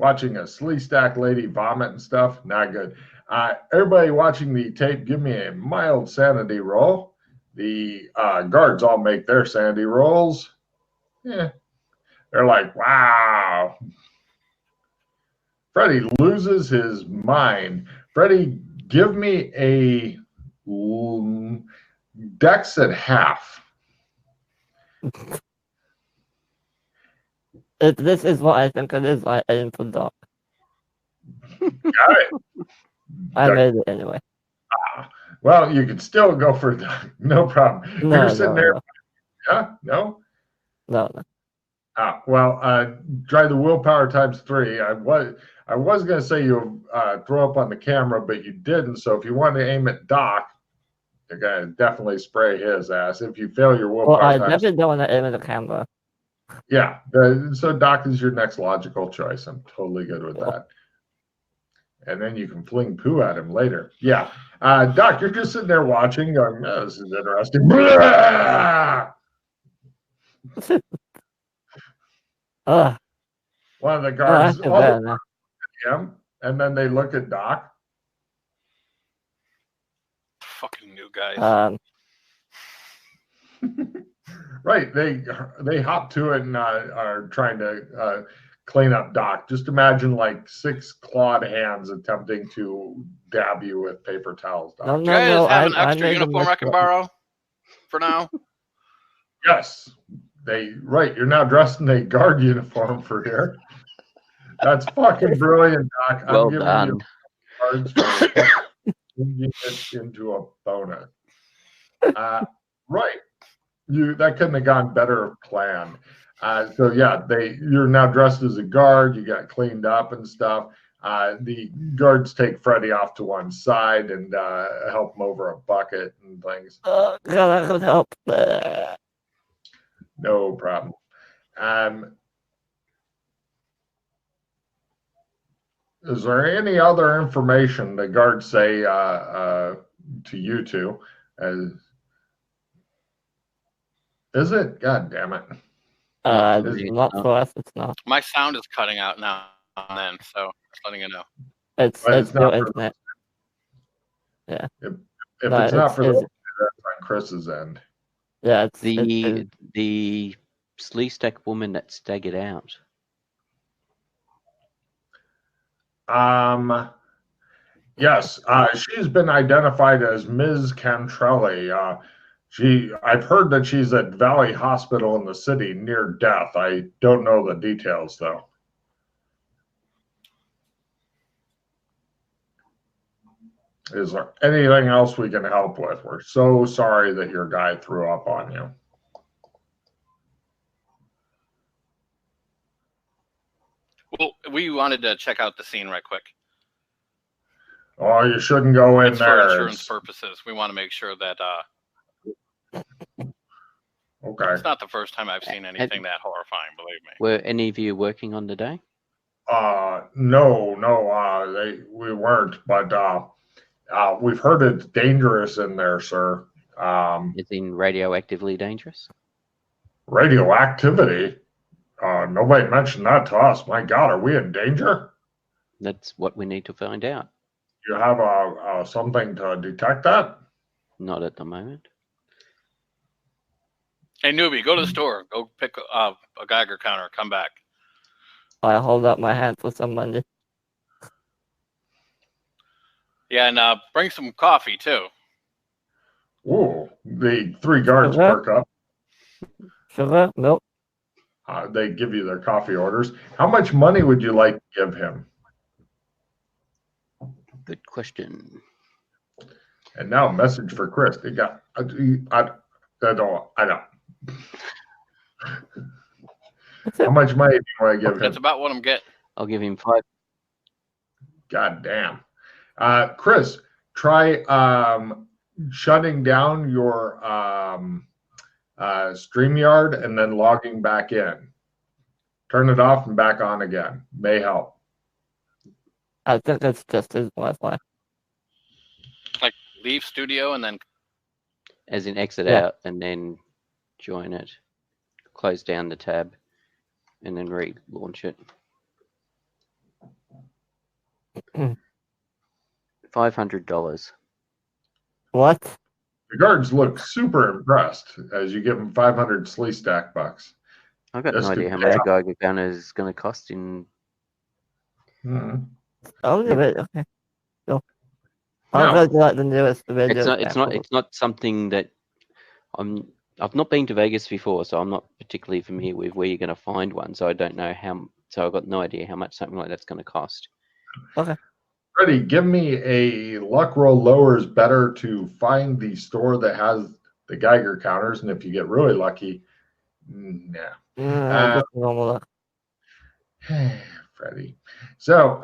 watching a slee stack lady vomit and stuff, not good. Everybody watching the tape, give me a mild sanity roll. The guards all make their sanity rolls. Yeah, they're like, wow. Freddie loses his mind. Freddie, give me a dex at half. If this is what I think it is, I aim for Doc. Got it. I made it anyway. Well, you could still go for Doc. No problem. You're sitting there. Yeah? No? No. Well, try the willpower times 3. I was going to say you throw up on the camera, but you didn't. So if you want to aim at Doc, you're going to definitely spray his ass. If you fail your willpower I times... definitely don't want to aim at the camera. Yeah. So Doc is your next logical choice. I'm totally good with that. And then you can fling poo at him later. Yeah. Doc, you're just sitting there watching, going, oh, this is interesting. One of the guards at him, and then they look at Doc. Fucking new guys. Right, they hop to it and are trying to clean up Doc. Just imagine like 6 clawed hands attempting to dab you with paper towels, Doc. Do you guys have an extra uniform I can borrow for now? Yes. You're now dressed in a guard uniform for here. That's fucking brilliant, Doc. Well done. Cards for changing it into a bonus. Right. That couldn't have gone better planned. So yeah, you're now dressed as a guard. You got cleaned up and stuff. The guards take Freddie off to one side and help him over a bucket and things. God, that could help. No problem. Is there any other information the guards say to you two? Is it? God damn it. Not for us, it's not. My sound is cutting out now and then, so just letting you know. It's no internet. Yeah. If it's not for the that's on Chris's end. Yeah, it's the slee stack woman that staggered out. Yes, she's been identified as Ms. Cantrelli. I've heard that she's at Valley Hospital in the city near death. I don't know the details though. Is there anything else we can help with? We're so sorry that your guy threw up on you. Well, we wanted to check out the scene right quick. Oh, you shouldn't go in there. For insurance purposes. We want to make sure that okay. It's not the first time I've seen anything that horrifying, believe me. Were any of you working on the day? No, we weren't, but we've heard it's dangerous in there, sir. Is it radioactively dangerous? Radioactivity? Nobody mentioned that to us. My God, are we in danger? That's what we need to find out. You have something to detect that? Not at the moment. Hey, newbie, go to the store. Go pick a Geiger counter. Come back. I hold up my hand for some money. Yeah, and bring some coffee, too. Ooh, the 3 guards perk up. Sugar? Milk? They give you their coffee orders. How much money would you like to give him? Good question. And now a message for Chris. They got, I don't. How much money do you want to give him? That's about what I'm getting. I'll give him 5. God damn. Chris, try shutting down your StreamYard and then logging back in. Turn it off and back on again. May help. I think that's just his Wi-Fi. Like leave studio and then... As in exit out and then join it. Close down the tab and then relaunch it. $500. What? The guards look super impressed as you give them 500 Slee Stack bucks. I've got Just no to idea how much get- a Geiger counter is going to cost in. Hmm. Oh, Yeah. okay. So, I'll No. go to like the nearest radio. It's not something that I've not been to Vegas before, so I'm not particularly familiar with where you're going to find one. So I don't know so I've got no idea how much something like that's going to cost. Okay. Freddie, give me a luck roll lower is better to find the store that has the Geiger counters, and if you get really lucky, no. Just normal luck. Freddie. So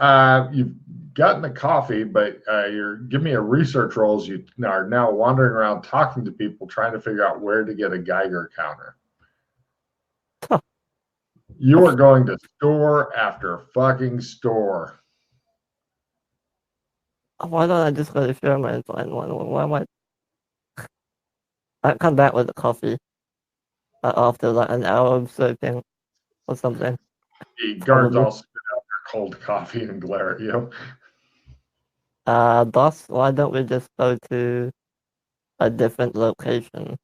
you've gotten the coffee, but give me a research roll as you are now wandering around talking to people, trying to figure out where to get a Geiger counter. Huh. You are going to store after fucking store. Why don't I just go to Sherman and find one? Why am I come back with the coffee after like an hour of soaking or something. The guards Probably. all spit out their cold coffee and glare at you. Boss, why don't we just go to a different location?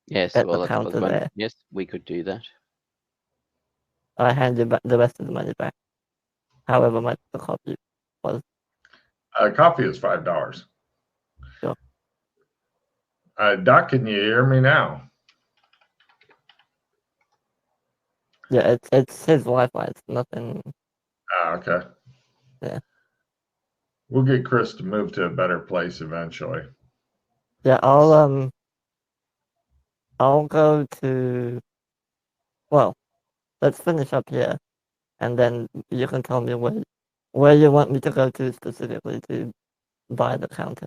Yes, At well, the that's counter one. there. Yes, we could do that. I hand you back the rest of the money back. However much the coffee was. Coffee is $5. Sure. Doc, can you hear me now? Yeah, it's his Wi-Fi. It's nothing. Okay. Yeah. We'll get Chris to move to a better place eventually. Yeah, I'll go to. Well, let's finish up here, and then you can tell me where you want me to go to specifically to buy the counter.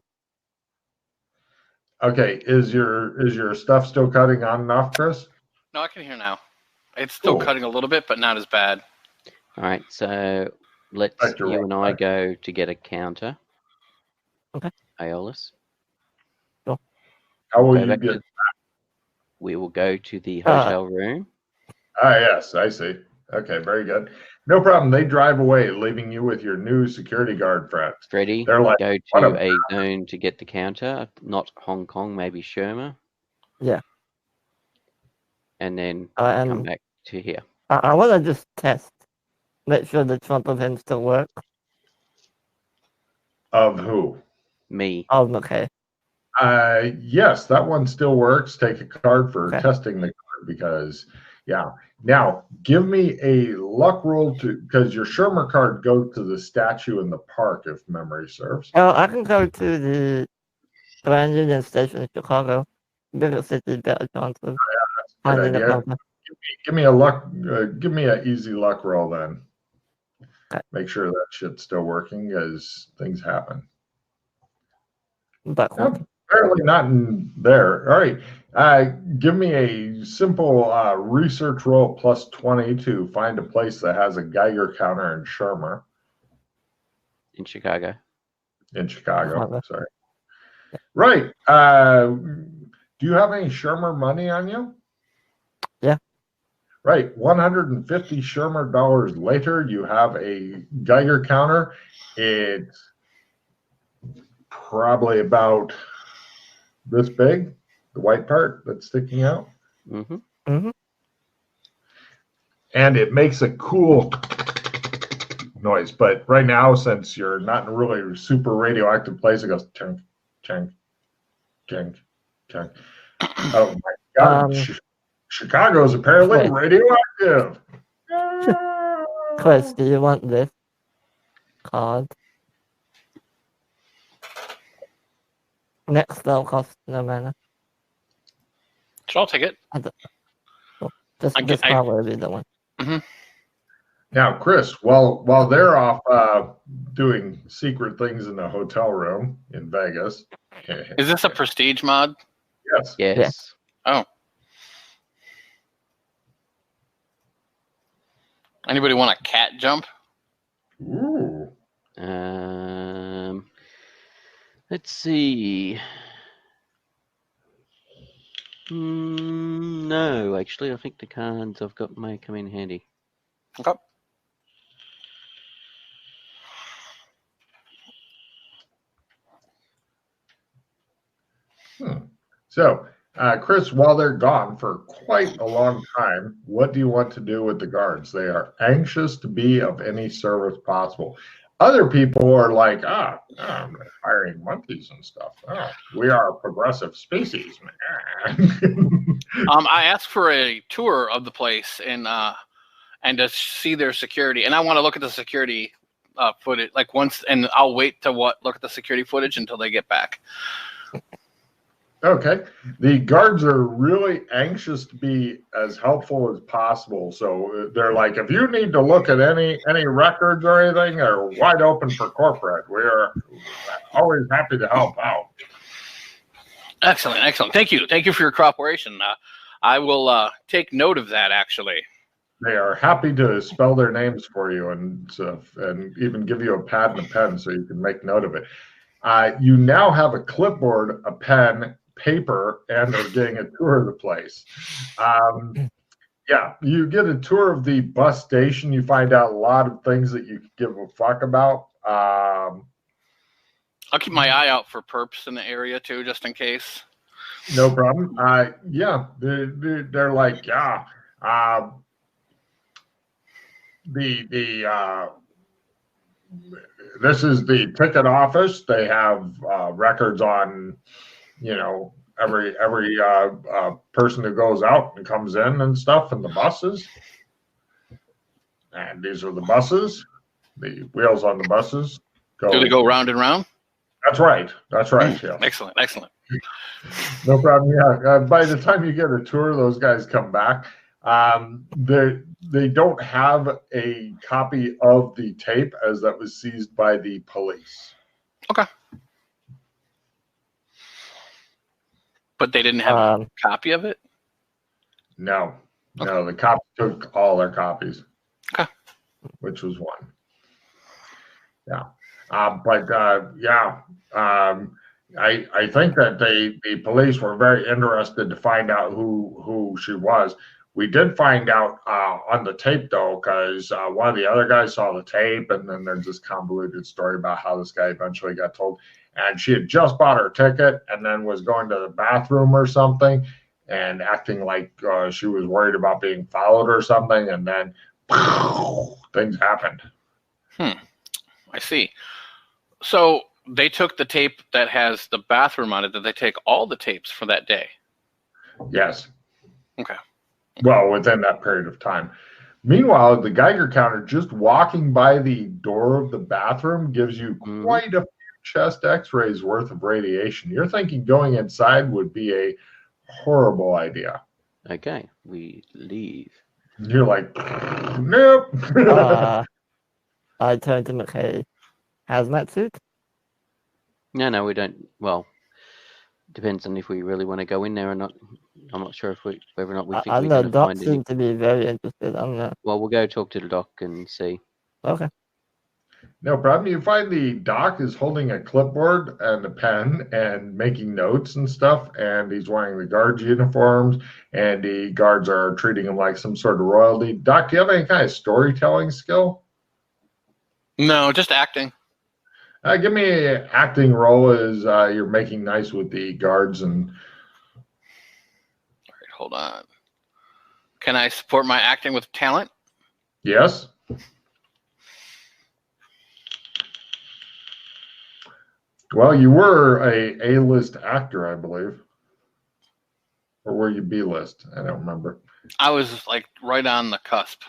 Okay, is your stuff still cutting on and off, Chris? No, I can hear now. It's still Cool. cutting a little bit, but not as bad. All right, so let's Back to you and I Wi-Fi. go to get a counter. Okay. Aeolus. How will Go you back get? to- We will go to the hotel room. Yes, I see. Okay, very good. No problem. They drive away, leaving you with your new security guard friends. Freddie, They're like, go "What to a a zone to get the counter, not Hong Kong, maybe Sherma. Yeah. And then come And back to here. I want to just test, make sure the Trump of him still work. Of who? Me. Oh, okay. Yes, that one still works. Take a card for Okay. testing the card because, yeah. Now, give me a luck roll because your Shermer card goes to the statue in the park, if memory serves. Well, I can go to the Grand Union Station in Chicago. Bigger city, better chance of Good finding the idea. counter. Give me a luck. Give me an easy luck roll then. Okay. Make sure that shit's still working as things happen. But Apparently not in there. All right. Give me a simple research roll plus 20 to find a place that has a Geiger counter in Shermer. In Chicago. In Chicago. Uh-huh. Sorry. Right. Do you have any Shermer money on you? Yeah. Right. 150 Shermer dollars later, you have a Geiger counter. It's probably about this big, the white part that's sticking out. Mm-hmm. Mm-hmm. And it makes a cool noise. But right now, since you're not in a really super radioactive place, it goes chunk, chunk, chunk, chunk. Oh my God. Chicago's apparently Wait. radioactive. Chris, do you want this card? Next, they'll cost no mana. So I'll take it. Just this card will be the one. Mm-hmm. Now, Chris, while they're off doing secret things in the hotel room in Vegas. Is this a prestige mod? Yes. Yes. Yeah. Oh. Anybody want a cat jump? Ooh. Let's see. No, actually, I think the cards I've got may come in handy. Okay. So, Chris, while they're gone for quite a long time, what do you want to do with the guards? They are anxious to be of any service possible. Other people are like, I'm hiring monkeys and stuff. We are a progressive species, man. I asked for a tour of the place and to see their security, and I want to look at the security footage once, and I'll wait to look at the security footage until they get back. Okay. The guards are really anxious to be as helpful as possible. So they're like, if you need to look at any records or anything, they're wide open for corporate. We are always happy to help out. Excellent. Thank you for your cooperation. I will take note of that, actually. They are happy to spell their names for you and even give you a pad and a pen so you can make note of it. You now have a clipboard, a pen, paper, and are getting a tour of the place. You get a tour of the bus station. You find out a lot of things that you give a fuck about. I'll keep my eye out for perps in the area too, just in case. No problem. They're like, this is the ticket office. They have records on, every person who goes out and comes in and stuff, and the buses. And these are the buses. The wheels on the buses go. Do they go round and round? That's right. Yeah. Excellent. No problem. Yeah. By the time you get a tour, those guys come back. They don't have a copy of the tape as that was seized by the police. Okay. But they didn't have a copy of it? No. Okay. No, the cops took all their copies. Okay. Which was one. Yeah. I think that the police were very interested to find out who she was. We did find out on the tape, though, because one of the other guys saw the tape, and then there's this convoluted story about how this guy eventually got told. And she had just bought her ticket and then was going to the bathroom or something and acting like she was worried about being followed or something. And then things happened. I see. So they took the tape that has the bathroom on it. Did they take all the tapes for that day? Yes. Okay. Well, within that period of time. Meanwhile, the Geiger counter just walking by the door of the bathroom gives you quite a few chest x-rays worth of radiation. You're thinking going inside would be a horrible idea. Okay, we leave. You're like, nope. I turn to McKay. Hazmat suit? No, we don't. Well, depends on if we really want to go in there or not. I'm not sure whether or not we think I we're know going to Doc find seemed to be very interested. I'm not. Well, we'll go talk to the doc and see. Okay. No problem. You find the doc is holding a clipboard and a pen and making notes and stuff, and he's wearing the guards uniforms, and the guards are treating him like some sort of royalty. Doc, do you have any kind of storytelling skill? No, just acting. Give me an acting role as you're making nice with the guards. And All right, hold on. Can I support my acting with talent? yes. Well, you were a A-list actor, I believe. Or were you B-list? I don't remember. I was like right on the cusp.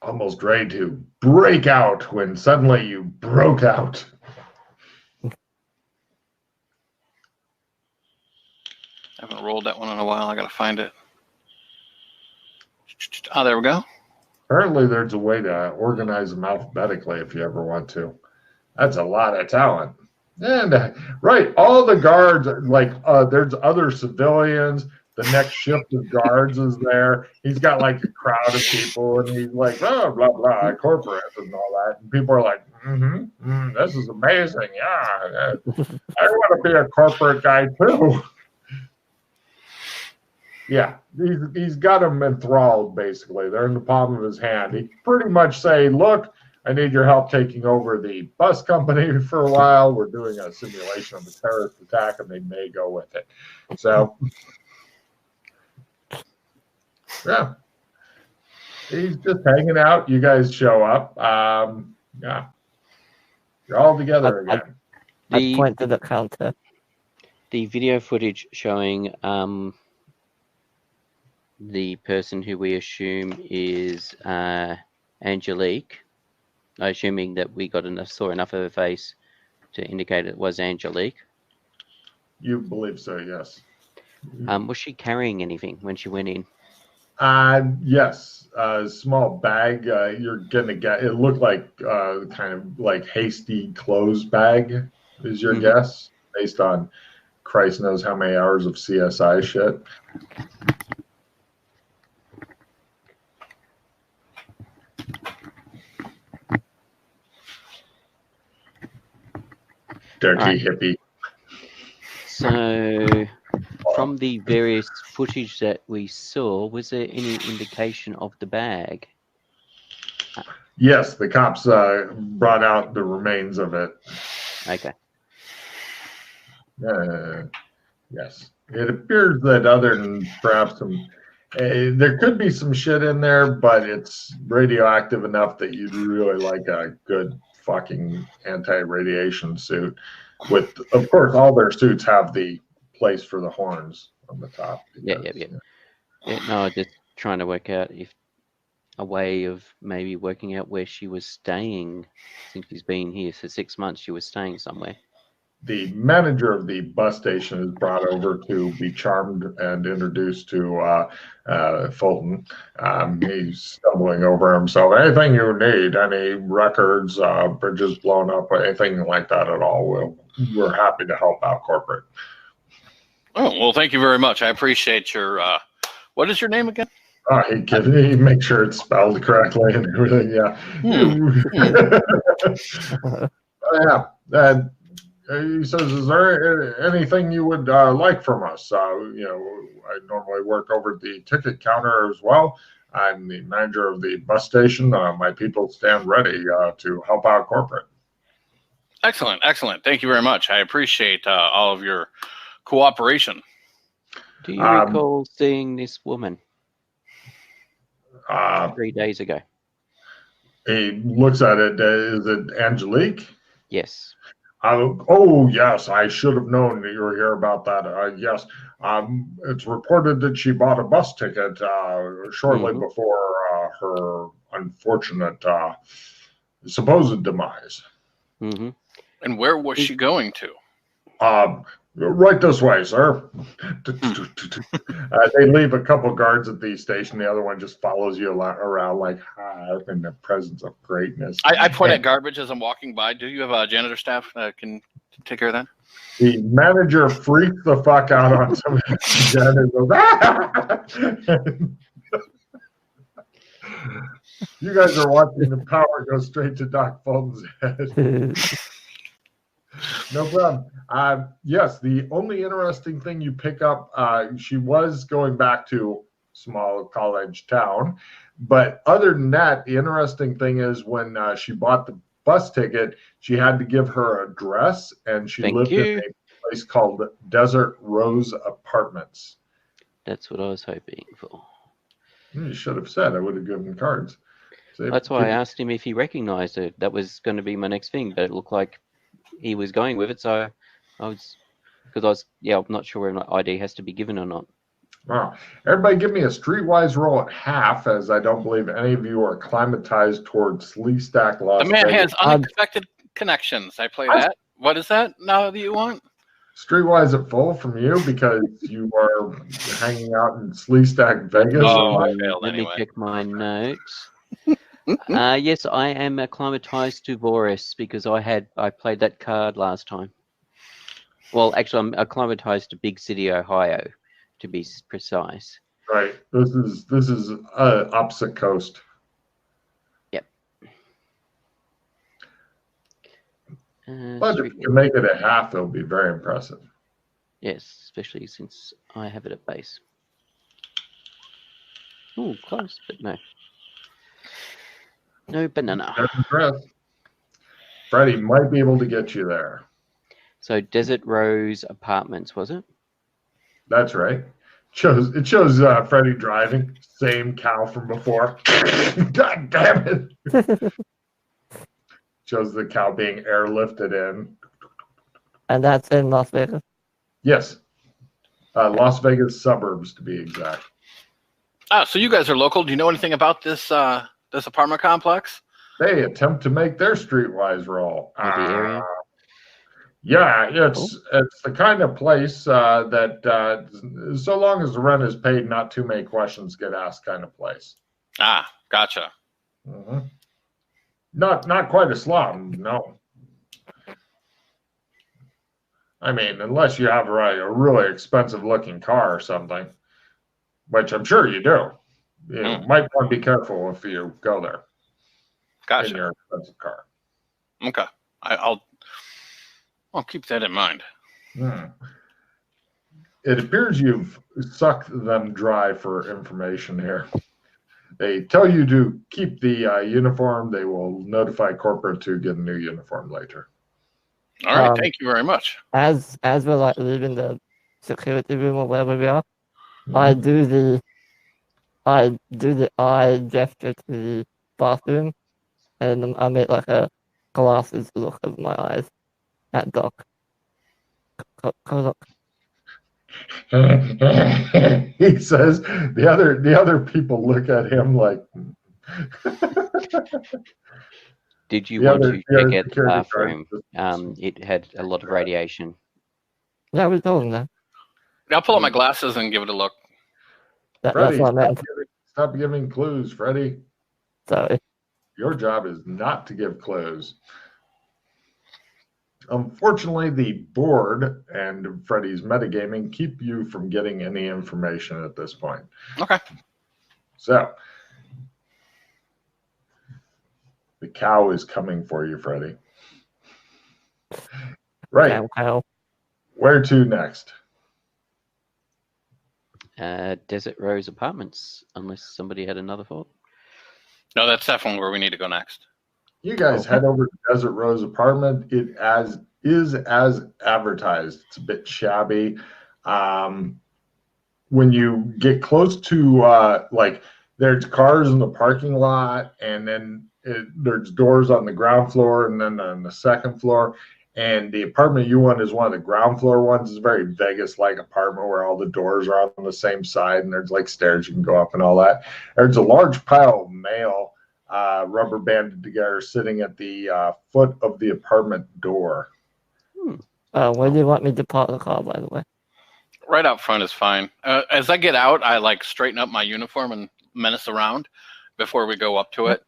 Almost ready to break out when suddenly you broke out. I haven't rolled that one in a while. I gotta find it. Oh, there we go. Apparently there's a way to organize them alphabetically if you ever want to. That's a lot of talent. And right, all the guards, like there's other civilians. The next shift of guards is there. He's got like a crowd of people, and he's like, blah, blah, blah, corporate and all that. And people are like, this is amazing. Yeah, I want to be a corporate guy too. Yeah, he's got them enthralled, basically. They're in the palm of his hand. He pretty much say, look, I need your help taking over the bus company for a while. We're doing a simulation of a terrorist attack, and they may go with it. So, yeah. He's just hanging out. You guys show up. Yeah. You're all together again. I point to the counter. The video footage showing the person who we assume is Angelique, assuming that we saw enough of her face to indicate it was Angelique. You believe so, yes. Was she carrying anything when she went in? Yes, a small bag. You're gonna get. It looked like kind of like hasty clothes bag. Is your guess based on Christ knows how many hours of CSI shit? Dirty hippie. So, from the various footage that we saw, was there any indication of the bag? Yes, the cops brought out the remains of it. Okay. Yes. It appears that other than perhaps some, there could be some shit in there, but it's radioactive enough that you'd really like a good fucking anti-radiation suit. With, of course, all their suits have the place for the horns on the top. Yeah. No, just trying to work out if a way of maybe working out where she was staying, since she's been here for 6 months. She was staying somewhere. The manager of the bus station is brought over to be charmed and introduced to Fulton. He's stumbling over himself. Anything you need, any records, bridges blown up, anything like that at all, we're happy to help out corporate. Oh, well, thank you very much. I appreciate your, what is your name again? He make sure it's spelled correctly and everything, yeah. Yeah. He says, is there anything you would like from us? I normally work over at the ticket counter as well. I'm the manager of the bus station. My people stand ready to help out corporate. Excellent. Thank you very much. I appreciate all of your cooperation. Do you recall seeing this woman 3 days ago? He looks at it. Is it Angelique? Yes. Oh, yes, I should have known that you were here about that. Yes, it's reported that she bought a bus ticket shortly before her unfortunate supposed demise. And where was she going to? Right this way, sir. They leave a couple guards at the station. The other one just follows you around like, in the presence of greatness. I point at garbage as I'm walking by. Do you have a janitor staff that can take care of that? The manager freaks the fuck out on some of the janitors. You guys are watching the power go straight to Doc Fulton's head. No problem. Yes, the only interesting thing you pick up, she was going back to small college town. But other than that, the interesting thing is when she bought the bus ticket, she had to give her address, and she lived in a place called Desert Rose Apartments. That's what I was hoping for. You should have said. I would have given cards. So that's why I asked him if he recognized it. That was going to be my next thing, but it looked like he was going with it, so I'm not sure whether my ID has to be given or not. Everybody give me a streetwise roll at half, as I don't believe any of you are acclimatized towards Sleestack Las The man Vegas. has unexpected connections. I play that. What is that now that you want? Streetwise at full from you because you are hanging out in Sleestack Vegas. Let me check my notes. Yes, I am acclimatized to Boris because I played that card last time. Well, actually, I'm acclimatized to Big City, Ohio, to be precise. Right. This is opposite coast. Yep. But if you can make it at half, it'll be very impressive. Yes, especially since I have it at base. Oh, close, but no. No banana. Doesn't dress. Freddie might be able to get you there. So Desert Rose Apartments, was it? That's right. It shows Freddie driving. Same cow from before. God damn it. Shows the cow being airlifted in. And that's in Las Vegas. Yes. Las Vegas suburbs, to be exact. Ah, so you guys are local. Do you know anything about this this apartment complex? They attempt to make their streetwise roll. Or the area? Yeah, it's the kind of place that so long as the rent is paid, not too many questions get asked kind of place. Ah, gotcha. Mm-hmm. Not quite a slum, no. I mean, unless you have a really expensive looking car or something, which I'm sure you do. You might want to be careful if you go there. Gotcha. In your expensive car. Okay, I'll keep that in mind. It appears you've sucked them dry for information here. They tell you to keep the uniform. They will notify corporate to get a new uniform later. All right, thank you very much. As we're like leaving the security room or wherever we are, I do the eye gesture to the bathroom, and I make like a glasses look of my eyes at Doc. Look. He says the other people look at him like. Did you want to check out the bathroom? It had a lot of radiation. Yeah, we told him that. I'll pull out my glasses and give it a look. Freddie, that's what I meant. Stop giving clues, Freddie. Sorry. Your job is not to give clues. Unfortunately, the board and Freddie's metagaming keep you from getting any information at this point. Okay. So, the cow is coming for you, Freddie. Right. Cow. Where to next? Desert Rose Apartments, unless somebody had another thought. No, that's definitely where we need to go next. You guys head over to Desert Rose Apartment. It is as advertised. It's a bit shabby. When you get close to there's cars in the parking lot, and then there's doors on the ground floor, and then on the second floor. And the apartment you want is one of the ground floor ones. It's a very Vegas-like apartment where all the doors are on the same side, and there's like stairs you can go up and all that. There's a large pile of mail rubber banded together sitting at the foot of the apartment door. Where do you want me to park the car, by the way? Right out front is fine. As I get out, I like straighten up my uniform and menace around before we go up to it.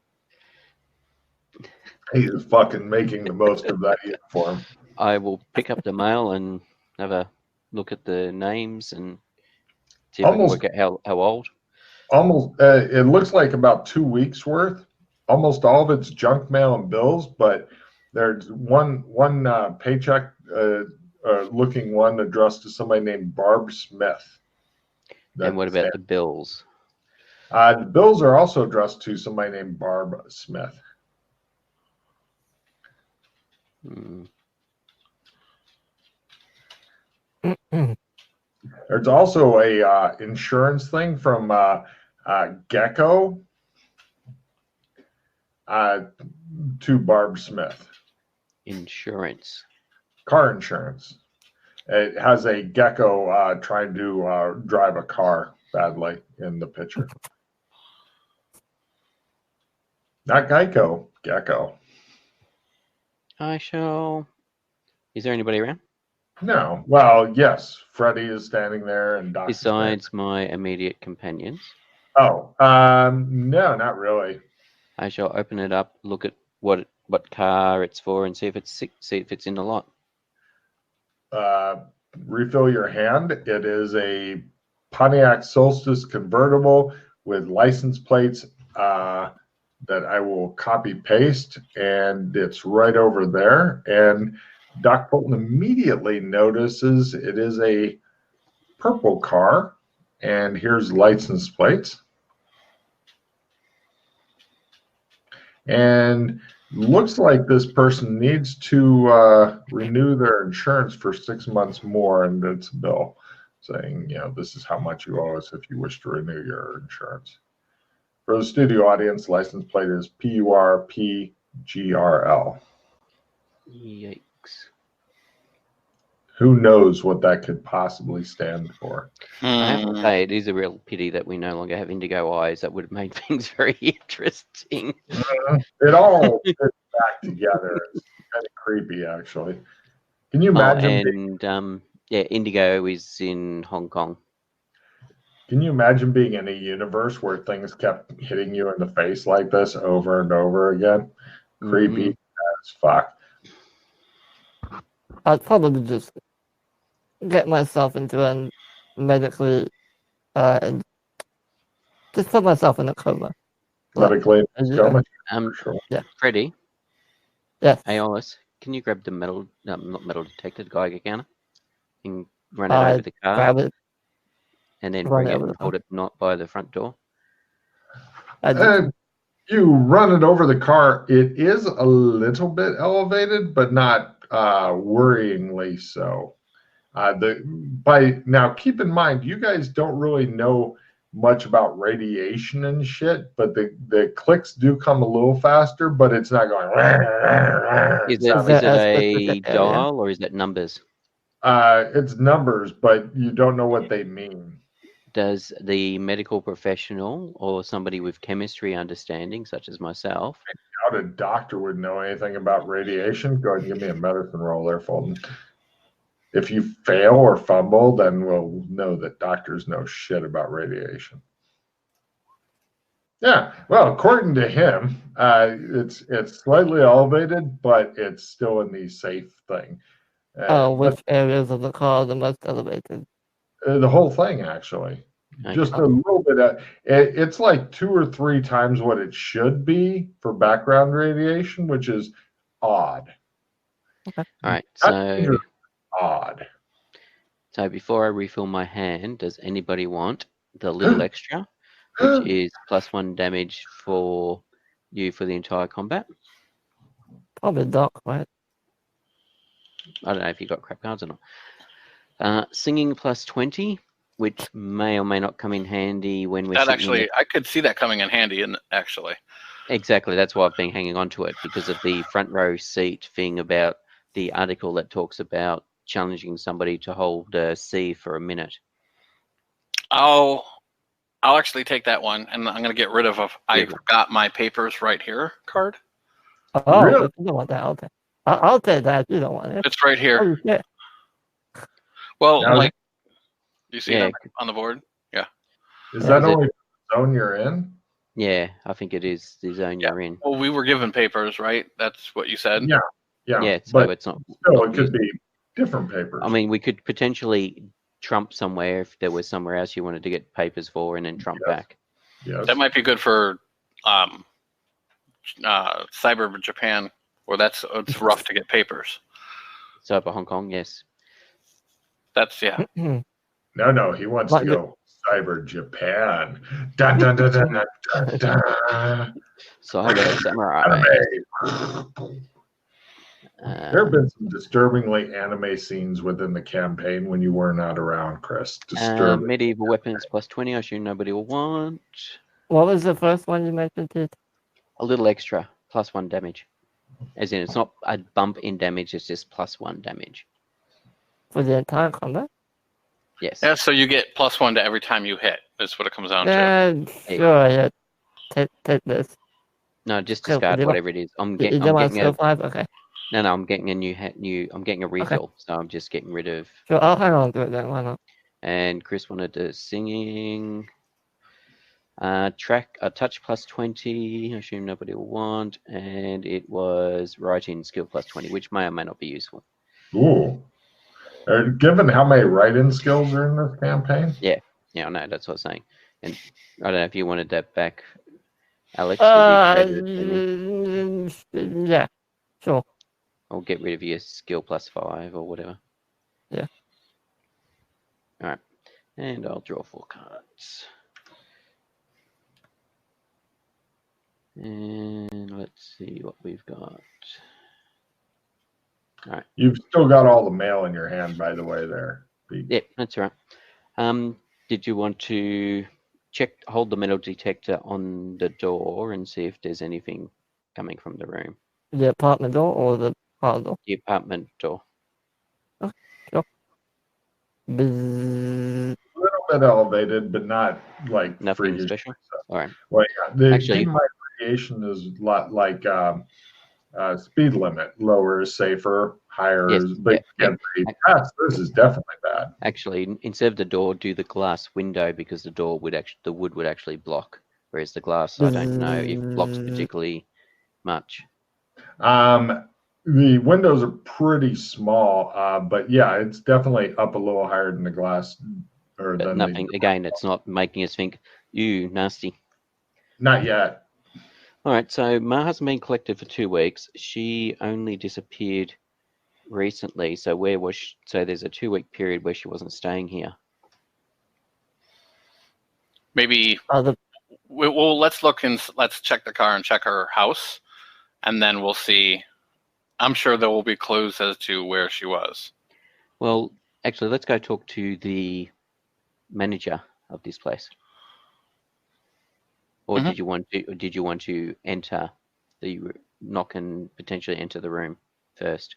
He is fucking making the most of that uniform. I will pick up the mail and have a look at the names and see if I can work out how old. It looks like about 2 weeks worth. Almost all of it's junk mail and bills, but there's one paycheck looking one addressed to somebody named Barb Smith. And what about the bills? The bills are also addressed to somebody named Barb Smith. There's also a insurance thing from Gecko to Barb Smith. Insurance. Car insurance. It has a Gecko trying to drive a car badly in the picture. Not Geico, Gecko. Is there anybody around? No. Well, yes. Freddie is standing there, and Dr. Besides my immediate companions? Oh, no, not really. I shall open it up, look at what car it's for, and see if it's in the lot. Refill your hand. It is a Pontiac Solstice convertible with license plates that I will copy paste, and it's right over there. And Doc Bolton immediately notices it is a purple car, and here's license plates. and looks like this person needs to renew their insurance for 6 months more, and it's a bill saying, this is how much you owe us if you wish to renew your insurance. For the studio audience, license plate is PURPGRL. Yikes. Who knows what that could possibly stand for? I have to say, it is a real pity that we no longer have indigo eyes. That would have made things very interesting. It all fits back together. It's kind of creepy, actually. Can you imagine? Indigo is in Hong Kong. Can you imagine being in a universe where things kept hitting you in the face like this over and over again? Creepy as fuck. I'd probably just get myself into a medically, and just put myself in a coma. Medically, Yeah. Sure. Yeah. Freddie. Yes. Aeolus, can you grab the not metal detector, the Geiger counter, and run it over the car? Grab it. And then bring it and hold it not by the front door. You run it over the car. It is a little bit elevated, but not worryingly so. Now, keep in mind, you guys don't really know much about radiation and shit, but the clicks do come a little faster, but it's not going. Is it a dial or is it numbers? It's numbers, but you don't know what they mean. Does the medical professional or somebody with chemistry understanding, such as myself, I doubt a doctor would know anything about radiation. Go ahead and give me a medicine roll there, Fulton. If you fail or fumble, then we'll know that doctors know shit about radiation. Yeah, well, according to him, it's slightly elevated, but it's still in the safe thing. Which areas of the car are the most elevated? The whole thing, actually. Okay. Just a little bit. It's like 2 or 3 times what it should be for background radiation, which is odd. Okay. All right, so odd. So before I refill my hand, does anybody want the little extra, which is +1 damage for you for the entire combat? Probably Doc, right? I don't know if you got crap cards or not. Singing +20, which may or may not come in handy when we're that actually, I could see that coming in handy, actually. Exactly, that's why I've been hanging on to it, because of the front row seat thing about the article that talks about challenging somebody to hold C for a minute. I'll actually take that one, and I'm going to get rid of I forgot my papers right here card. Oh, really? If you don't want that, I'll take that. If you don't want it. It's right here. Oh, yeah. Well, do you see that on the board? Yeah. Is that only the zone you're in? Yeah, I think it is the zone you're in. Well, we were given papers, right? That's what you said? Yeah. So but it's not. Still, it could be different papers. I mean, we could potentially trump somewhere if there was somewhere else you wanted to get papers for, and then trump back. Yes. That might be good for Cyber Japan, where it's rough to get papers. Cyber Hong Kong, yes. That's No, he wants to go Cyber Japan. Dun, dun, dun, dun, dun, dun. Cyber Samurai. There have been some disturbingly anime scenes within the campaign when you were not around, Chris. Medieval weapons +20, I assume nobody will want. What was the first one you mentioned, Pete? A little extra, +1 damage. As in, it's not a bump in damage, it's just +1 damage. For the entire combat? Yes. Yeah, so you get +1 to every time you hit. That's what it comes down to. Sure, yeah. Take this. No, just discard whatever it is. I'm getting a 5? Okay. No, I'm getting a I'm getting a refill, so I'm just getting rid of. Sure, I'll hang on to it then. Why not? And Chris wanted the singing. Touch +20. I assume nobody will want, and it was writing skill +20, which may or may not be useful. Ooh. Given how many write-in skills are in this campaign? Yeah, I know, that's what I was saying. And I don't know if you wanted that back, Alex. Yeah, sure. I'll get rid of your skill +5 or whatever. Yeah. All right, and I'll draw 4 cards. And Let's see what we've got. You've still got all the mail in your hand, by the way, there. Pete. Yep, that's all right. Did you want to hold the metal detector on the door and see if there's anything coming from the room? The apartment door or the car door? The apartment door. Oh, sure. Bzzz. A little bit elevated, but not like Nothing freakish. special. All right. Well, yeah, the Actually- keep in mind radiation is a lot like speed limit. Lower is safer, higher Yes, is but yeah, again, pretty fast. This is definitely bad. Actually, instead of the door, do the glass window because the wood would actually block, whereas the glass, I don't know if blocks particularly much. The windows are pretty small, but yeah, it's definitely up a little higher than the glass. But nothing. Again, it's not making us think, "Ew, nasty." Not yet. All right. So Ma hasn't been collected for 2 weeks. She only disappeared recently. So where was she? So there's a 2-week period where she wasn't staying here. Maybe. Well, let's look and let's check the car and check her house, and then we'll see. I'm sure there will be clues as to where she was. Well, actually, let's go talk to the manager of this place. Or did you want to enter the knock and potentially enter the room first?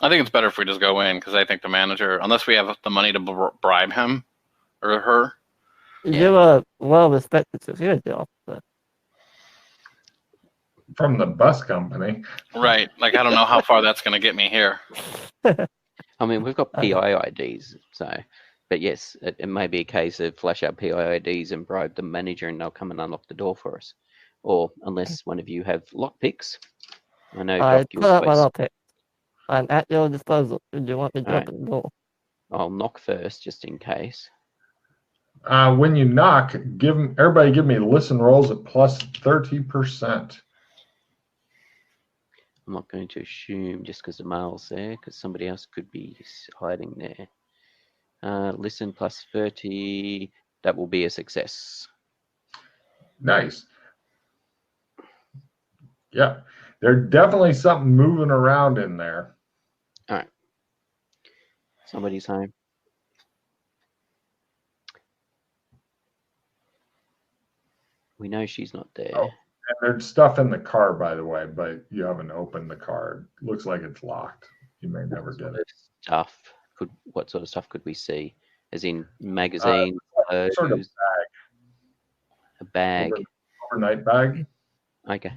I think it's better if we just go in because I think the manager, unless we have the money to bribe him or her. You're a well-respected security officer. From the bus company. Right. Like, I don't know how far that's going to get me here. I mean, we've got PI IDs, so, but yes, it may be a case of flash out PI IDs and bribe the manager and they'll come and unlock the door for us. Or unless one of you have lockpicks. I know I Doc put up my was. lockpick. I'm at your disposal. Do you want me to open the door? I'll knock first, just in case. When you knock, everybody give me listen rolls at plus 30%. I'm not going to assume just because the mail's there, because somebody else could be hiding there. Listen plus 30, that will be a success. Nice. Yeah, there's definitely something moving around in there. All right. Somebody's home. We know she's not there. Oh, and there's stuff in the car, by the way, but you haven't opened the car. It looks like it's locked. You may never get it. What sort of stuff could we see? As in magazines, Sort of clothes, a bag. Overnight bag. Okay.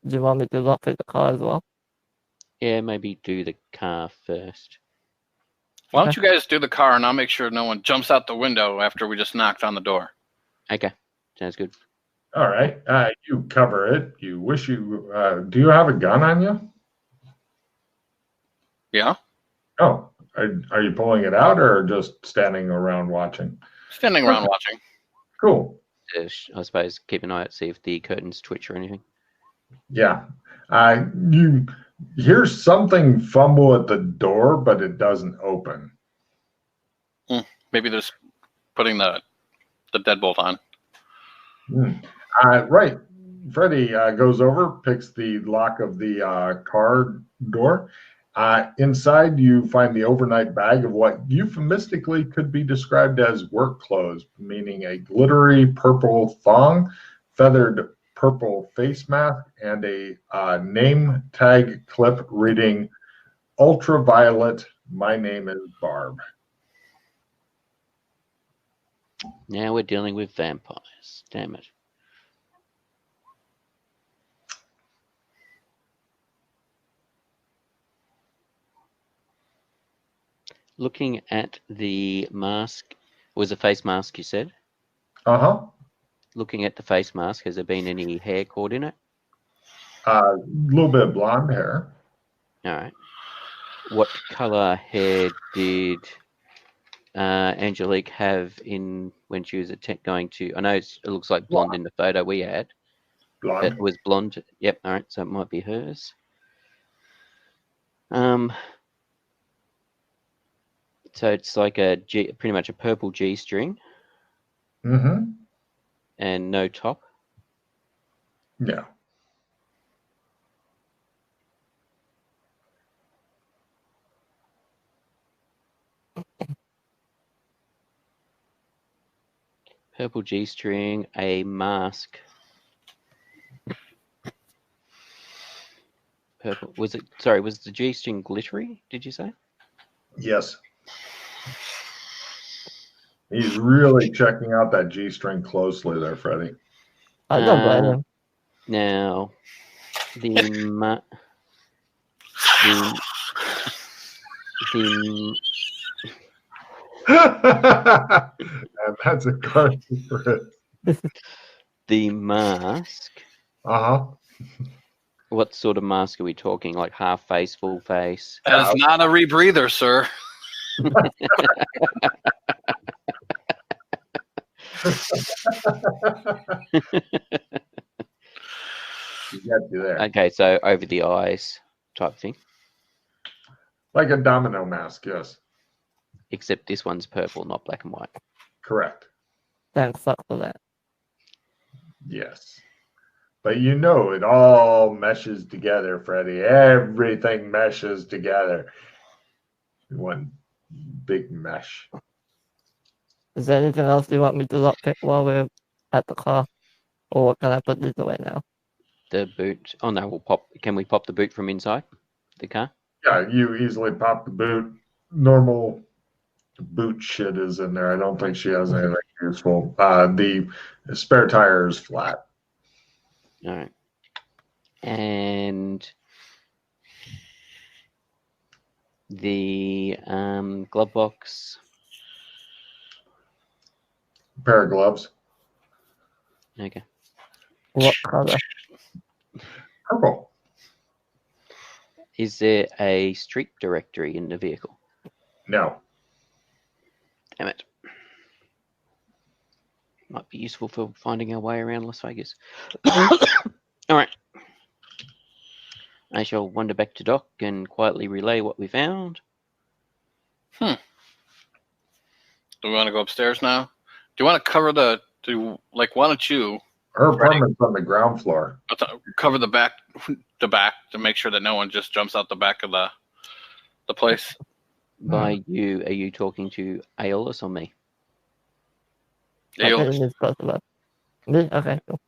Do you want me to lockpick the car as well? Yeah, maybe do the car first. Why don't you guys do the car and I'll make sure no one jumps out the window after we just knocked on the door. Okay, sounds good. All right. You cover it. You wish you. Do you have a gun on you? Yeah. Oh, are you pulling it out or just standing around watching? Standing around watching. Cool. I suppose keep an eye out, see if the curtains twitch or anything. Yeah. You hear something fumble at the door, but it doesn't open. Maybe they're putting the deadbolt on. Right. Freddie goes over, picks the lock of the car door. Inside, you find the overnight bag of what euphemistically could be described as work clothes, meaning a glittery purple thong, feathered purple face mask, and a name tag clip reading "Ultraviolet, my name is Barb." Now we're dealing with vampires. Damn it. Looking at the mask, was a face mask you said? Uh-huh. Looking at the face mask, has there been any hair caught in it? A little bit of blonde hair. All right. What color hair did Angelique have in when she was going to? I know it looks like blonde in the photo we had. Blonde. It was blonde. Yep. All right. So it might be hers. So it's like pretty much a purple G-string. Mm-hmm. And no top. Yeah. Purple G-string, a mask. Purple. Was the G-string glittery, did you say? Yes. He's really checking out that G-string closely there, Freddie. I don't blame him. Now, the And that's a card for it. the mask. Uh-huh. What sort of mask are we talking? Like half face, full face? That is not a rebreather, sir. Get you there. Okay, so over the eyes type thing. Like a domino mask, yes. Except this one's purple, not black and white. Correct. Thanks for that. Yes. But you know it all meshes together, Freddie. Everything meshes together. One big mesh. Is there anything else you want me to lockpick while we're at the car? Or can I put these away now? The boot. Oh no, we'll pop. Can we pop the boot from inside the car? Yeah, you easily pop the boot. Normal boot shit is in there. I don't think she has anything useful. The spare tire is flat. All right. And the glove box. Pair of gloves. Okay. What color? Purple. Is there a street directory in the vehicle? No. Damn it. Might be useful for finding our way around Las Vegas. All right. I shall wander back to dock and quietly relay what we found. Do we want to go upstairs now? Do you want to cover why don't you Her apartment's on the ground floor. cover the back to make sure that no one just jumps out the back of the place? By you, are you talking to Aeolus or me? I think it's both of us. Me? Okay, cool.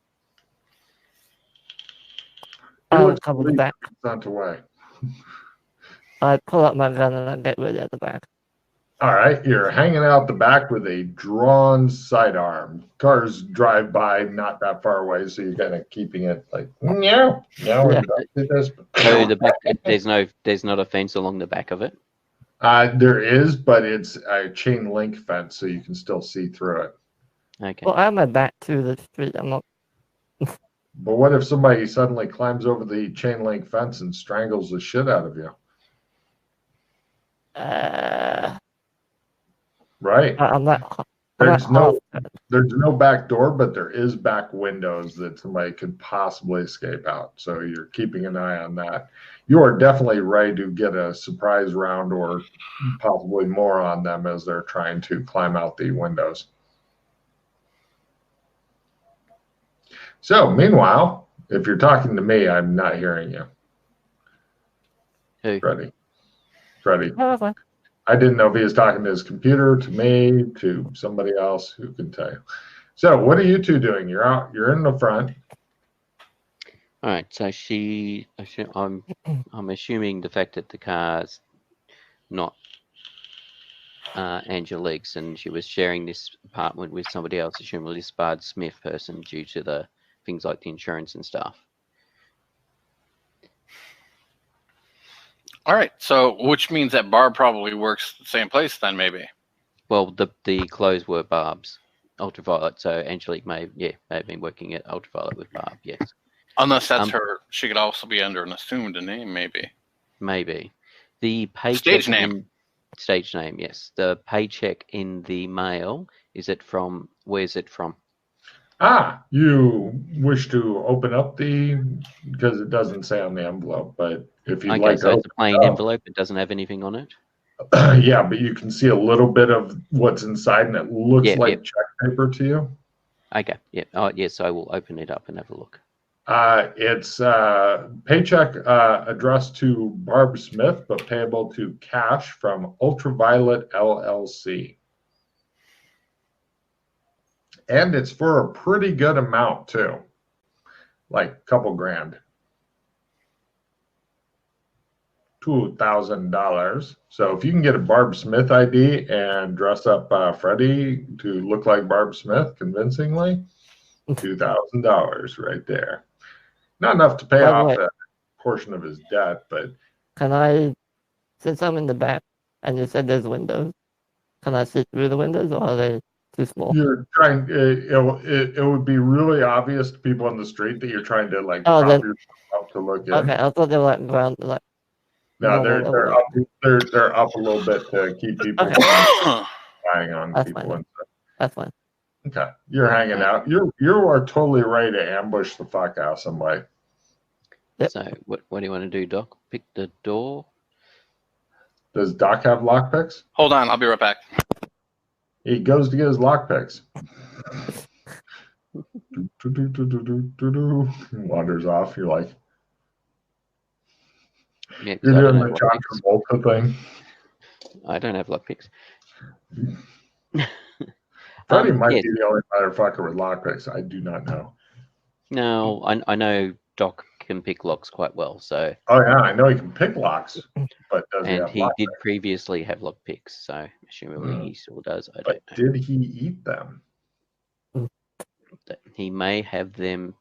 I'll cover the back. Sent away. I pull out my gun and I get ready at the back. All right, you're hanging out the back with a drawn sidearm. Cars drive by not that far away, so you're kind of keeping it like, no, Yeah. So the back, there's not a fence along the back of it. There is, but it's a chain link fence, so you can still see through it. Okay. Well, I'm at back to the street. I'm not. But what if somebody suddenly climbs over the chain link fence and strangles the shit out of you? Right. I'm not. There's no back door, but there is back windows that somebody could possibly escape out. So you're keeping an eye on that. You are definitely ready to get a surprise round or possibly more on them as they're trying to climb out the windows. So meanwhile, if you're talking to me, I'm not hearing you. Who? Freddie. No, that's fine. I didn't know if he was talking to his computer, to me, to somebody else. Who can tell you? So, what are you two doing? You're out. You're in the front. All right. So I'm assuming the fact that the car's not Angelique's and she was sharing this apartment with somebody else, assumably this Bard Smith person, due to the things like the insurance and stuff. All right, so which means that Barb probably works the same place then, maybe. Well, the clothes were Barb's, Ultraviolet. So Angelique may have been working at Ultraviolet with Barb. Yes. Unless that's her, she could also be under an assumed name, maybe. Maybe. The paycheck Stage name. Stage name, yes. The paycheck in the mail, where's it from? You wish to open up because it doesn't say on the envelope, but if you'd like to so it's a plain up, envelope, it doesn't have anything on it? Yeah, but you can see a little bit of what's inside, and it looks like check paper to you. Okay. Yeah. Oh, yes. I will open it up and have a look. It's paycheck addressed to Barb Smith, but payable to cash from Ultraviolet LLC. And it's for a pretty good amount, too. Like a couple grand. $2,000. So if you can get a Barb Smith ID and dress up Freddie to look like Barb Smith convincingly, $2,000 right there. Not enough to pay off a portion of his debt, but can I, since I'm in the back and you said there's windows, can I see through the windows, or are they too small? You're trying. It would be really obvious to people on the street that you're trying to like prop yourself up to look in. Okay, I thought they were like ground, like. No, they're up. They're up a little bit to keep people from spying on people. Fine. That's fine. Okay, you're hanging out. You are totally ready to ambush the fuck out of somebody. Yep. So what do you want to do, Doc? Pick the door? Does Doc have lockpicks? Hold on, I'll be right back. He goes to get his lockpicks. Wanders off. You're like, yeah, you're doing the John Travolta thing. I don't have lockpicks. Freddie might be the only motherfucker with lockpicks. I do not know. No, I know Doc can pick locks quite well. So. Oh yeah, I know he can pick locks, but does he have he lockpicks? did previously have lockpicks, so assumably he still does. I don't know. Did he eat them? He may have them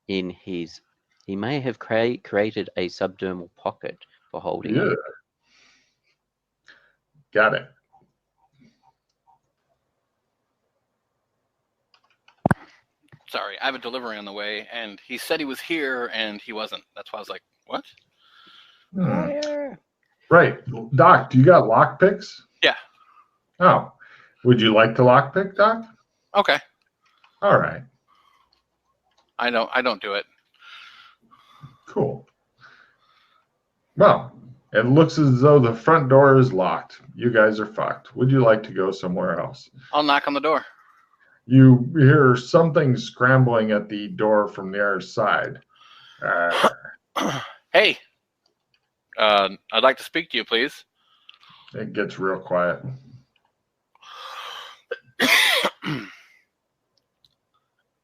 in his. He may have created a subdermal pocket for holding it. Got it. Sorry, I have a delivery on the way, and he said he was here, and he wasn't. That's why I was like, what? Right. Doc, do you got lockpicks? Yeah. Oh. Would you like to lockpick, Doc? Okay. All right. I don't do it. Cool. Well, it looks as though the front door is locked. You guys are fucked. Would you like to go somewhere else? I'll knock on the door. You hear something scrambling at the door from the other side. Hey, I'd like to speak to you, please. It gets real quiet.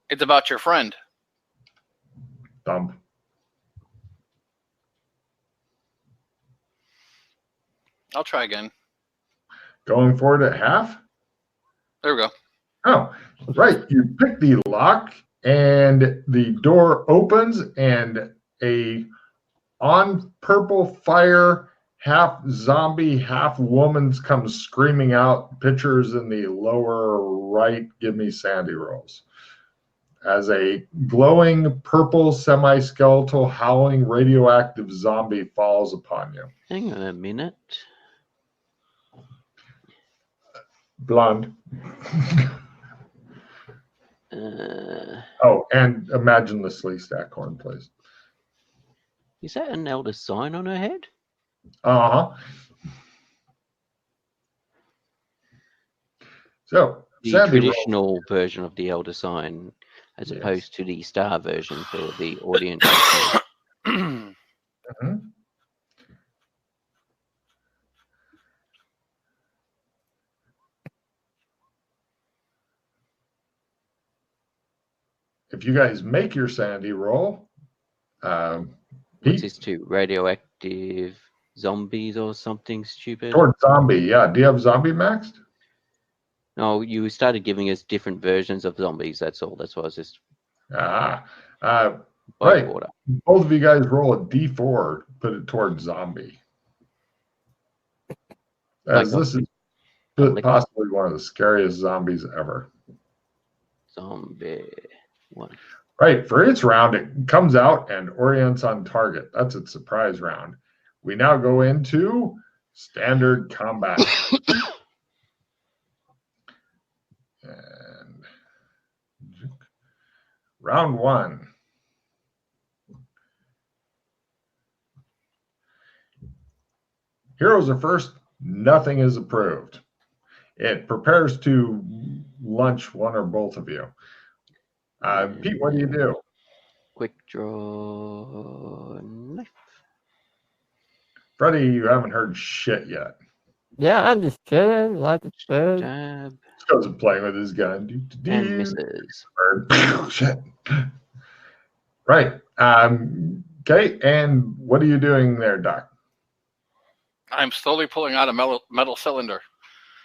It's about your friend. Thump. I'll try again. Going for it at half? There we go. Oh, right. You pick the lock and the door opens and a on purple fire, half zombie, half woman comes screaming out. Pictures in the lower right. Give me Sandy rolls. As a glowing purple semi-skeletal howling radioactive zombie falls upon you. Hang on a minute. Blonde. Oh, and imagine the Slee Stack horn, please. Is that an elder sign on her head? Uh-huh. So, the Sandy traditional version of the elder sign, as opposed to the star version for the audience. Mm-hmm. If you guys make your Sandy roll, what's this to? Radioactive zombies or something stupid? Toward zombie, yeah. Do you have zombie maxed? No, you started giving us different versions of zombies. That's all. That's why I was just. Right. Water. Both of you guys roll a D4. Put it toward zombie. As this is possibly one of the scariest zombies ever. Zombie 1. Right. For its round, it comes out and orients on target. That's its surprise round. We now go into standard combat. And round 1. Heroes are first. Nothing is approved. It prepares to lunch one or both of you. Pete, what do you do? Quick draw knife. Freddie, you haven't heard shit yet. Yeah, I'm just kidding. Like it's good. Jab Just goes playing with his gun. and misses. Shit. Right. Okay, and what are you doing there, Doc? I'm slowly pulling out a metal cylinder.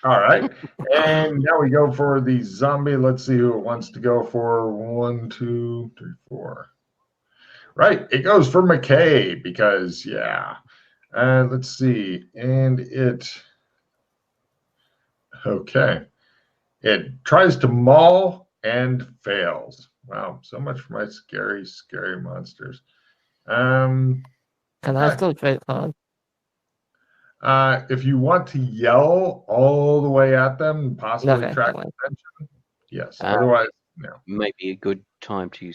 All right. And now we go for the zombie. Let's see who it wants to go for. 1, 2, 3, 4. Right. It goes for McKay because, yeah. Let's see. And okay. It tries to maul and fails. Wow. So much for my scary, scary monsters. Can I still trade cards? If you want to yell all the way at them and possibly Okay, track that one. attention, yes. Otherwise, no. Maybe a good time to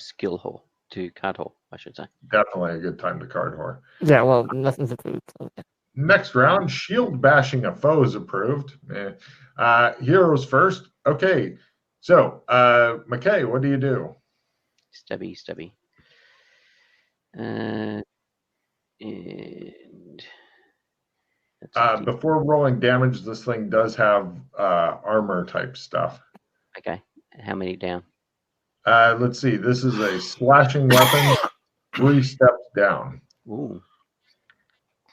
card hole, I should say. Definitely a good time to card whore. Yeah, well, nothing's approved. So yeah. Next round, shield bashing a foe is approved. Heroes first. Okay. So, McKay, what do you do? Stubby. And Before rolling damage, this thing does have armor type stuff. okay. How many down? Let's see. This is a slashing weapon, 3 steps down. Ooh.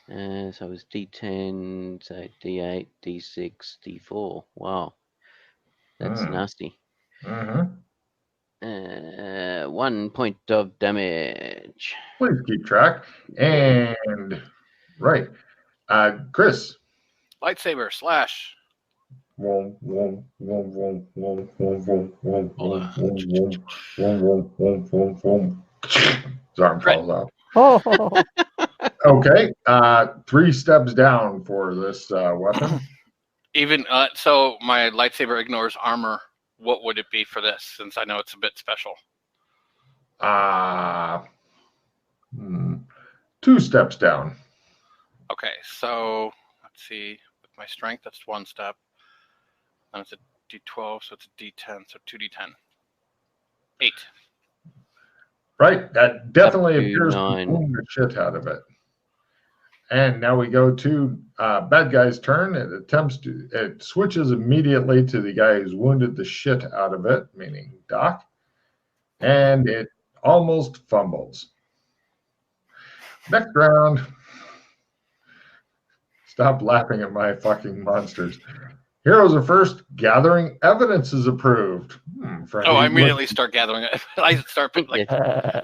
So it was D10, so D8, D6, D4. Wow. That's nasty. Mm-hmm. 1 point of damage. Please keep track. And right. Chris. Lightsaber slash. His arm falls off. Oh, Okay. 3 steps down for this weapon. Even so, my lightsaber ignores armor. What would it be for this? Since I know it's a bit special. 2 steps down. Okay, so let's see. With my strength, that's 1 step. And it's a D12, so it's a D10, so 2D10. 8. Right. That definitely Up to appears to 9. wound the shit out of it. And now we go to bad guy's turn. It switches immediately to the guy who's wounded the shit out of it, meaning Doc. And it almost fumbles. Next round. Stop laughing at my fucking monsters. Heroes are first. Gathering evidence is approved. I immediately start gathering it. I start like,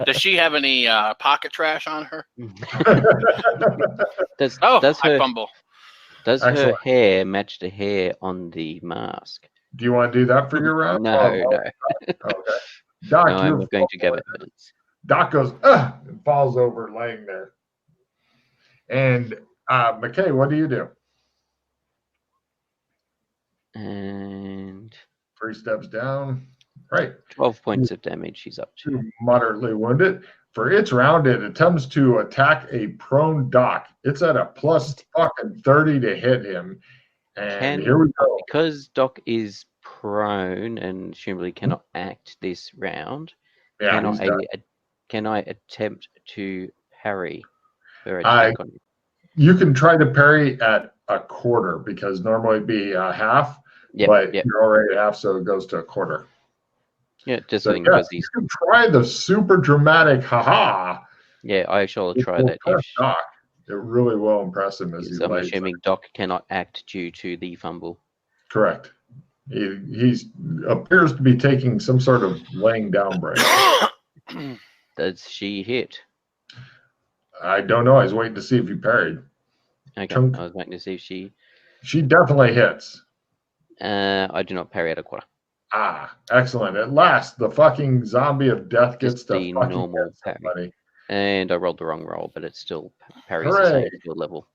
does she have any pocket trash on her? I fumble. Does Excellent. her hair match the hair on the mask? Do you want to do that for your round? No. Okay. Doc, No, I'm going to give evidence. Doc goes, and falls over laying there. And McKay, what do you do? And 3 steps down. Right. 12 points of damage she's up to. Moderately wounded. For its round, it attempts to attack a prone Doc. It's at a plus fucking 30 to hit him. And here we go. Because Doc is prone and presumably cannot act this round, Yeah, can I attempt to parry her attack on him? You can try to parry at a quarter because normally it'd be a half, but you're already at half, so it goes to a quarter. Yeah, just so because you can try the super dramatic haha. Yeah, I shall try that. Doc. It really will impress him as he I'm lays assuming Doc cannot act due to the fumble. Correct. He appears to be taking some sort of laying down break. Does she hit? I don't know. I was waiting to see if you parried. Okay, I was waiting to see if she... She definitely hits. I do not parry at a quarter. Excellent. At last, the fucking zombie of death gets to the fucking normal hit somebody. And I rolled the wrong roll, but it still parries the same skill level.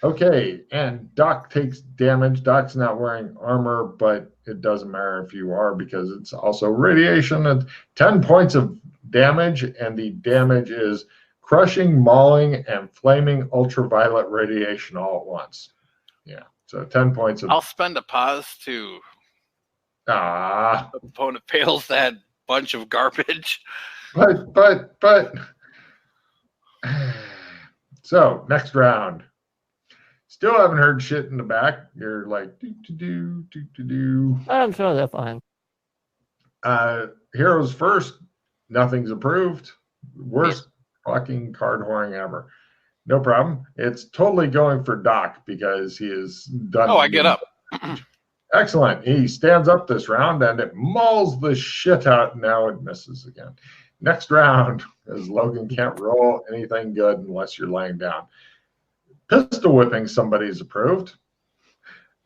Okay, and Doc takes damage. Doc's not wearing armor, but it doesn't matter if you are because it's also radiation. At 10 points of damage, and the damage is crushing, mauling, and flaming ultraviolet radiation all at once. Yeah. So 10 points of I'll spend a pause to ah. opponent fails that bunch of garbage. But. So next round. Still haven't heard shit in the back. You're like do. I'm sure they're fine. Heroes first. Nothing's approved. Worst fucking card whoring ever. No problem. It's totally going for Doc because he is done. Oh, I get up. Excellent. He stands up this round and it mauls the shit out. Now it misses again. Next round, as Logan can't roll anything good unless you're laying down. Pistol whipping somebody's approved.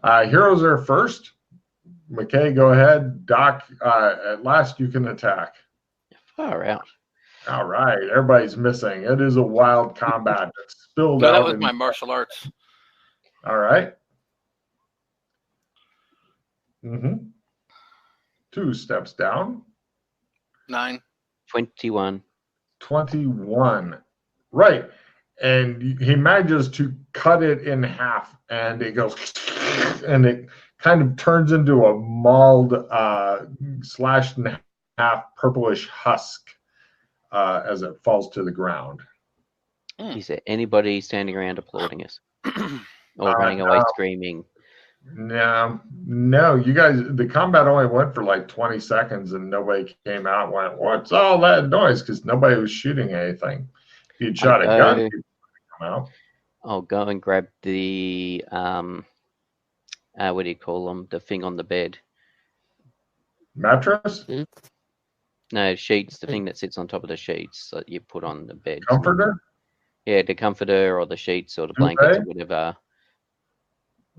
Heroes are first. McKay, go ahead. Doc, at last you can attack. Far out. All right. Everybody's missing. It is a wild combat. It's spilled No, out. that was my martial arts. All right. 2 steps down. 9. 21. 21. Right. And he manages to cut it in half, and it goes, and it kind of turns into a mauled, slashed in half purplish husk as it falls to the ground. Is there anybody standing around applauding us? Or running away screaming? No, you guys, the combat only went for like 20 seconds and nobody came out and went, what's all that noise? Because nobody was shooting anything. If you'd shot a gun, you'd come out. I'll go and grab the, what do you call them? The thing on the bed. Mattress? No, sheets, the thing that sits on top of the sheets that you put on the bed. Comforter? Yeah, the comforter or the sheets or the blankets or whatever.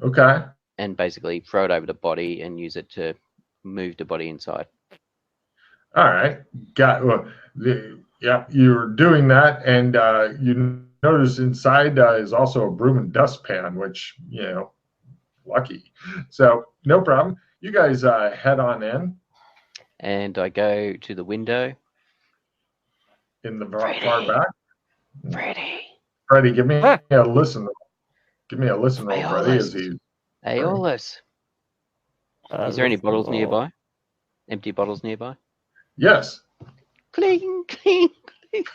Okay. And basically throw it over the body and use it to move the body inside. All right. You're doing that, and you notice inside is also a broom and dustpan, which, lucky. So no problem. You guys head on in. And I go to the window. In the far back. Freddie, give me a listen. Give me a listen roll, Freddie. As he. Aeolus. Is there any bottles nearby? Empty bottles nearby? Yes. Cling, cling, cling.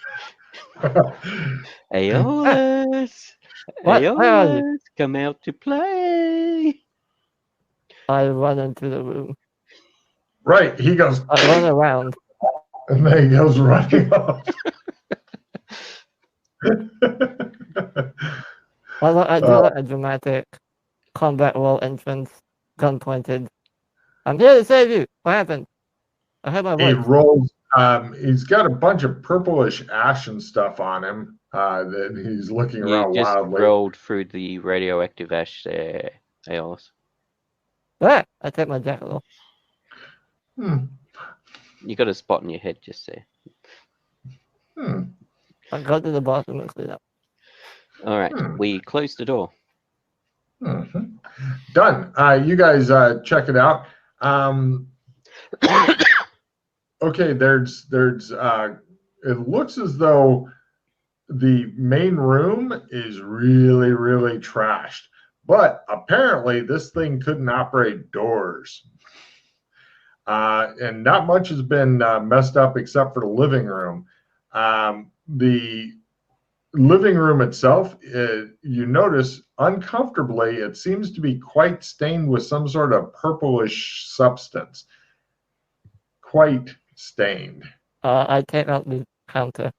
Aeolus. Aeolus, come out to play. I run into the room. Right. He goes. I run around. And then he goes running off. I do like a dramatic combat roll entrance, gun pointed. I'm here to save you. What happened? I heard my voice. He rolls. He's got a bunch of purplish ash and stuff on him. That he's looking around just wildly. Rolled through the radioactive ash there, Aeolus. I take my jacket off. You got a spot in your head just there. I go to the bathroom and clean up. Hmm. All right, we close the door. Done. You guys check it out. Okay, there's it looks as though the main room is really, really trashed. But apparently this thing couldn't operate doors. And not much has been messed up except for the living room. The living room itself, you notice uncomfortably, it seems to be quite stained with some sort of purplish substance. Quite stained. I take out the counter.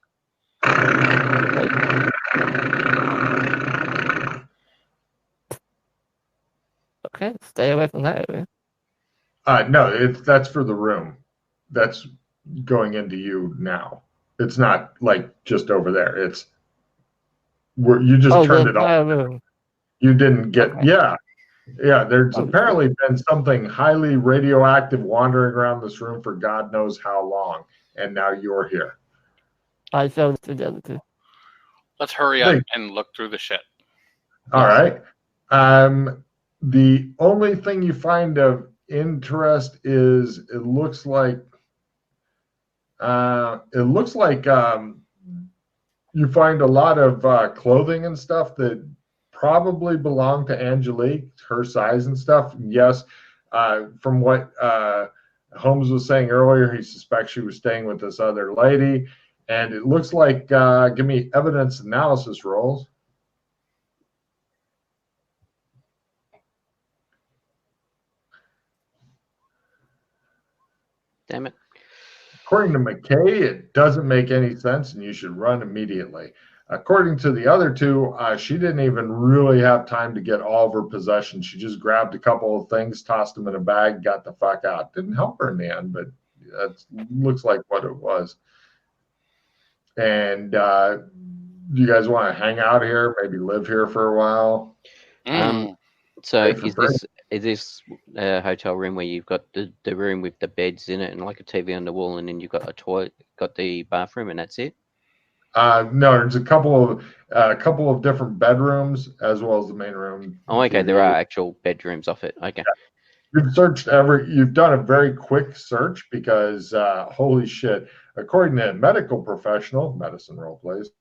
Okay, stay away from that area. No, that's for the room. That's going into you now. It's not like just over there. It's where you just turned it off. Room. You didn't get, Okay. yeah. There's apparently been something highly radioactive wandering around this room for God knows how long, and now you're here. I showed it to the other two. Let's hurry up and look through the shit. All right. The only thing you find of interest is it looks like you find a lot of clothing and stuff that probably belong to Angelique, her size and stuff. Yes, from what Holmes was saying earlier, he suspects she was staying with this other lady. And it looks like, give me evidence analysis rolls. Damn it. According to McKay, it doesn't make any sense and you should run immediately. According to the other two, she didn't even really have time to get all of her possessions. She just grabbed a couple of things, tossed them in a bag, got the fuck out. Didn't help her in the end, but that looks like what it was. And do you guys want to hang out here, maybe live here for a while? So is this a hotel room where you've got the room with the beds in it and like a TV on the wall, and then you've got a toilet, got the bathroom, and that's it? No, there's a couple of different bedrooms as well as the main room. Oh, okay. There are actual bedrooms off it. Okay. You've done a very quick search because holy shit, according to a medical professional, medicine role plays,